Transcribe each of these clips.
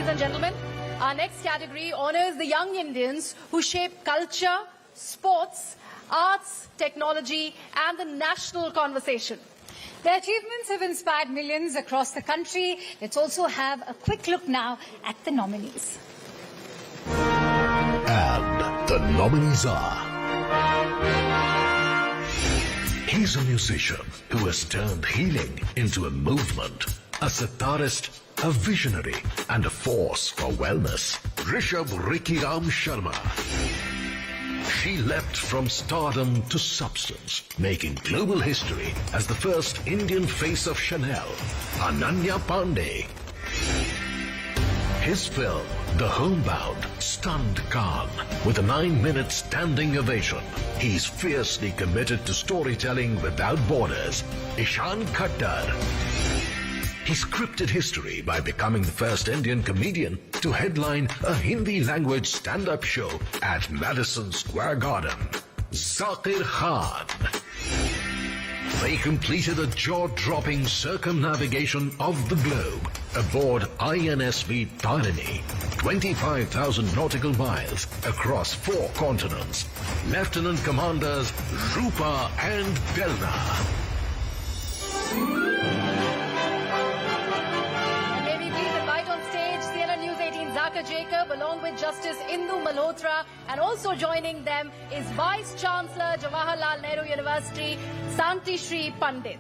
and gentlemen, our next category honors the young Indians who shape culture, sports, arts, technology, and the national conversation. Their achievements have inspired millions across the country. Let's also have a quick look now at the nominees. And the nominees are... He's a musician who has turned healing into a movement, a sitarist, a visionary, and a force for wellness. Rishabh Ram Sharma. She leapt from stardom to substance, making global history as the first Indian face of Chanel, Ananya Pandey. His film, The Homebound, stunned Khan with a 9-minute standing ovation. He's fiercely committed to storytelling without borders. Ishan Khattar. He scripted history by becoming the first Indian comedian to headline a Hindi-language stand-up show at Madison Square Garden. Zakir Khan. They completed a jaw-dropping circumnavigation of the globe aboard INSV Tarini, 25,000 nautical miles across 4 continents. Lieutenant Commanders Roopa and Dilna. Jacob, along with Justice Indu Malhotra, and also joining them is Vice Chancellor Jawaharlal Nehru University, Santi Shri Pandit.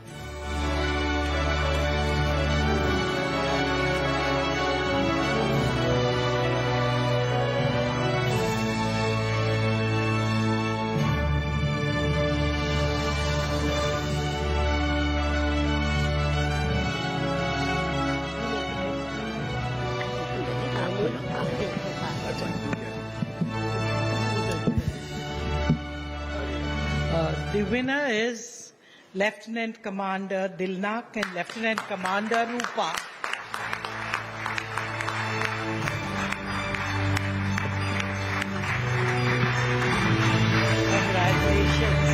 The winner is Lieutenant Commander Dilna and Lieutenant Commander Roopa. Congratulations.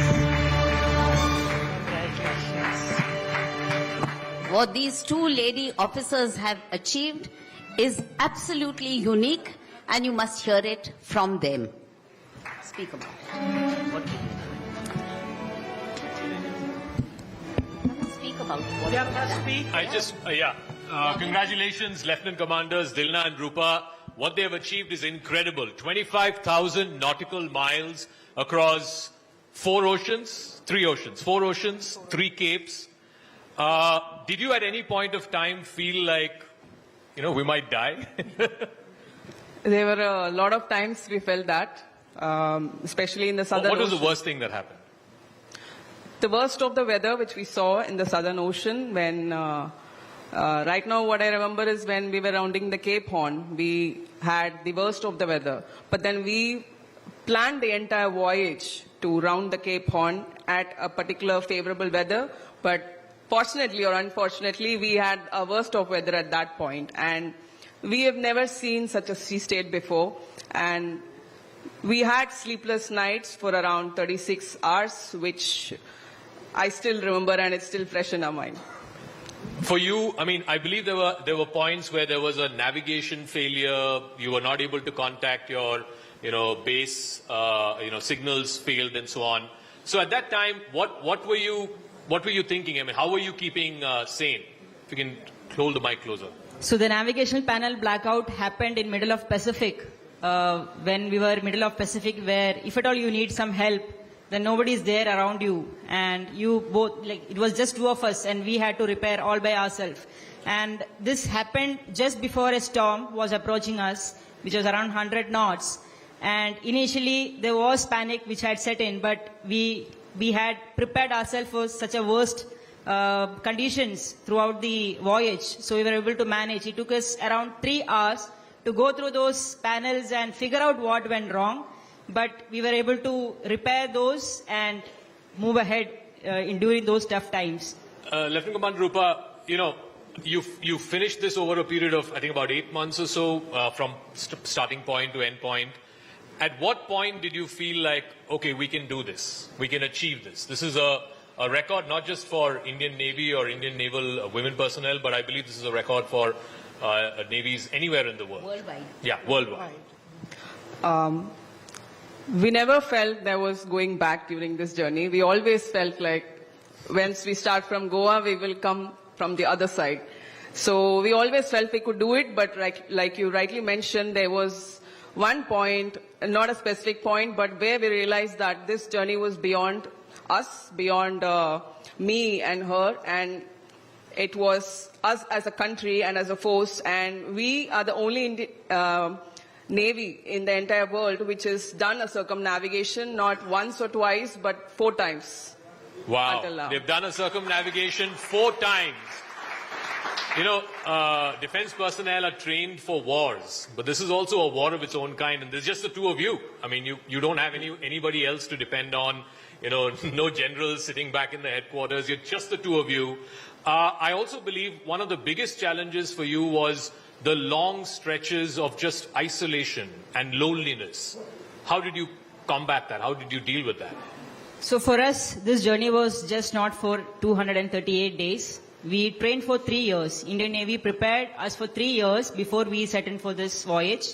What these 2 lady officers have achieved is absolutely unique, and you must hear it from them. Speak about it. What congratulations, Lieutenant Commanders Dilna and Roopa. What they have achieved is incredible. 25,000 nautical miles across 4 oceans, 3 capes. Did you at any point of time feel like, we might die? There were a lot of times we felt that, especially in the southern What was ocean. the worst thing that happened? The worst of the weather which we saw in the Southern Ocean when, right now what I remember is when we were rounding the Cape Horn, we had the worst of the weather. But then we planned the entire voyage to round the Cape Horn at a particular favorable weather. But fortunately or unfortunately, we had a worst of weather at that point. And we have never seen such a sea state before. And we had sleepless nights for around 36 hours, which I still remember, and it's still fresh in our mind. For you, I believe there were points where there was a navigation failure. You were not able to contact your, base. Signals failed and so on. So at that time, what were you thinking? How were you keeping sane? If you can hold the mic closer. So the navigational panel blackout happened in middle of Pacific. When we were middle of Pacific, where if at all you need some help, then nobody is there around you, and you both, it was just 2 of us, and we had to repair all by ourselves. And this happened just before a storm was approaching us, which was around 100 knots. And initially there was panic which had set in, but we had prepared ourselves for such a worst conditions throughout the voyage. So we were able to manage. It took us around 3 hours to go through those panels and figure out what went wrong. But we were able to repair those and move ahead during those tough times. Lieutenant Commander Roopa, you finished this over a period of, I think, about 8 months or so, from starting point to end point. At what point did you feel like, okay, we can do this, we can achieve this? This is a record not just for Indian Navy or Indian naval women personnel, but I believe this is a record for navies anywhere in the world. Worldwide. Yeah, worldwide. We never felt there was going back during this journey. We always felt like once we start from Goa, we will come from the other side. So we always felt we could do it, but like you rightly mentioned, there was one point, not a specific point, but where we realized that this journey was beyond us, beyond me and her, and it was us as a country and as a force, and we are the only Navy in the entire world which has done a circumnavigation not once or twice, but 4 times. Wow, Until now. they've done a circumnavigation 4 times. You know, defense personnel are trained for wars, but this is also a war of its own kind, and there's just the 2 of you. I mean, you don't have anybody else to depend on, you know, no generals sitting back in the headquarters, you're just the 2 of you. I also believe one of the biggest challenges for you was the long stretches of just isolation and loneliness. How did you combat that? How did you deal with that? So for us, this journey was just not for 238 days. We trained for 3 years. Indian Navy prepared us for 3 years before we set in for this voyage.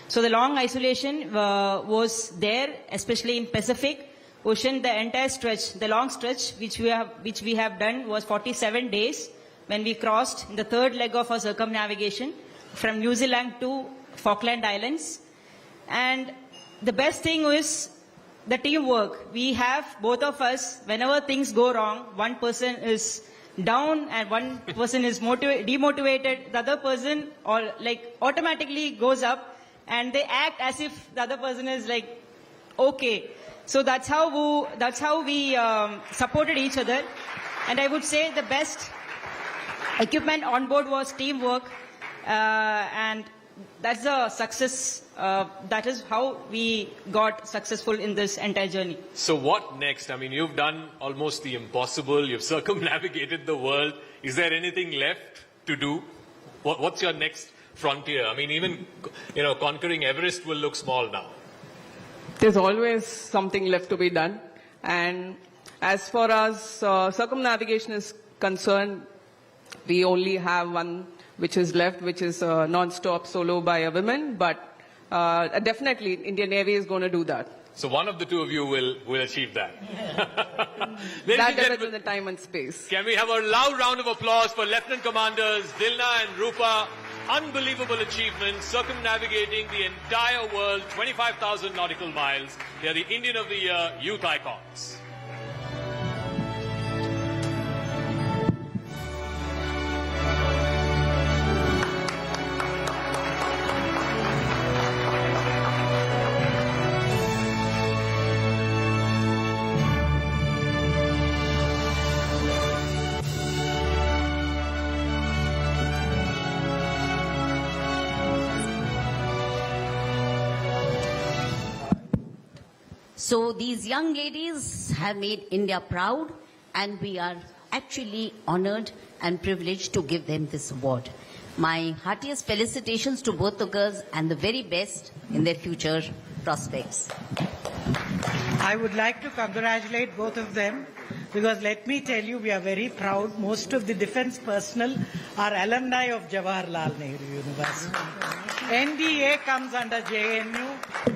So the long isolation was there, especially in Pacific Ocean. The entire stretch, the long stretch which we have done was 47 days when we crossed in the 3rd leg of our circumnavigation from New Zealand to Falkland Islands. And the best thing was the teamwork. We have, both of us, whenever things go wrong, one person is down and one person is demotivated, the other person automatically goes up and they act as if the other person is like, okay. So that's how we supported each other. And I would say the best equipment on board was teamwork, and that's the success. That is how we got successful in this entire journey. So what next? I mean, you've done almost the impossible. You've circumnavigated the world. Is there anything left to do? What's your next frontier? I mean, even, you know, conquering Everest will look small now. There's always something left to be done. And as far as circumnavigation is concerned, we only have one which is left, which is non-stop solo by a woman. But definitely, Indian Navy is going to do that. So one of the 2 of you will achieve that. That depends on the time and space. Can we have a loud round of applause for Lieutenant Commanders Dilna and Roopa? Unbelievable achievement, circumnavigating the entire world, 25,000 nautical miles. They are the Indian of the Year Youth Icons. So these young ladies have made India proud, and we are actually honored and privileged to give them this award. My heartiest felicitations to both the girls and the very best in their future prospects. I would like to congratulate both of them, because let me tell you, we are very proud. Most of the defense personnel are alumni of Jawaharlal Nehru University. NDA comes under JNU.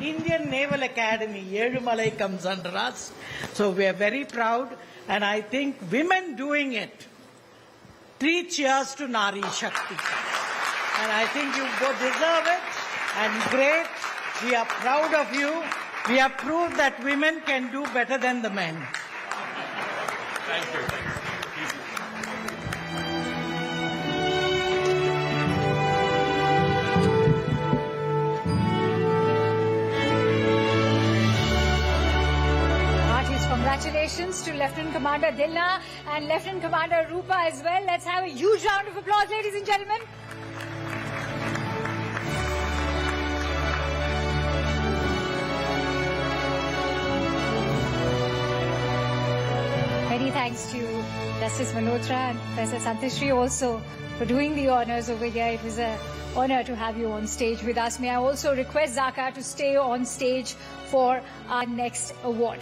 Indian Naval Academy, Yedumalai, comes under us. So we are very proud. And I think women doing it, 3 cheers to Nari Shakti. And I think you both deserve it. And great. We are proud of you. We have proved that women can do better than the men. Thank you. Congratulations to Lieutenant Commander Dilna and Lieutenant Commander Roopa as well. Let's have a huge round of applause, ladies and gentlemen. Many thanks to Justice Malhotra and Professor Santishri also for doing the honors over here. It was an honor to have you on stage with us. May I also request Zaka to stay on stage for our next award.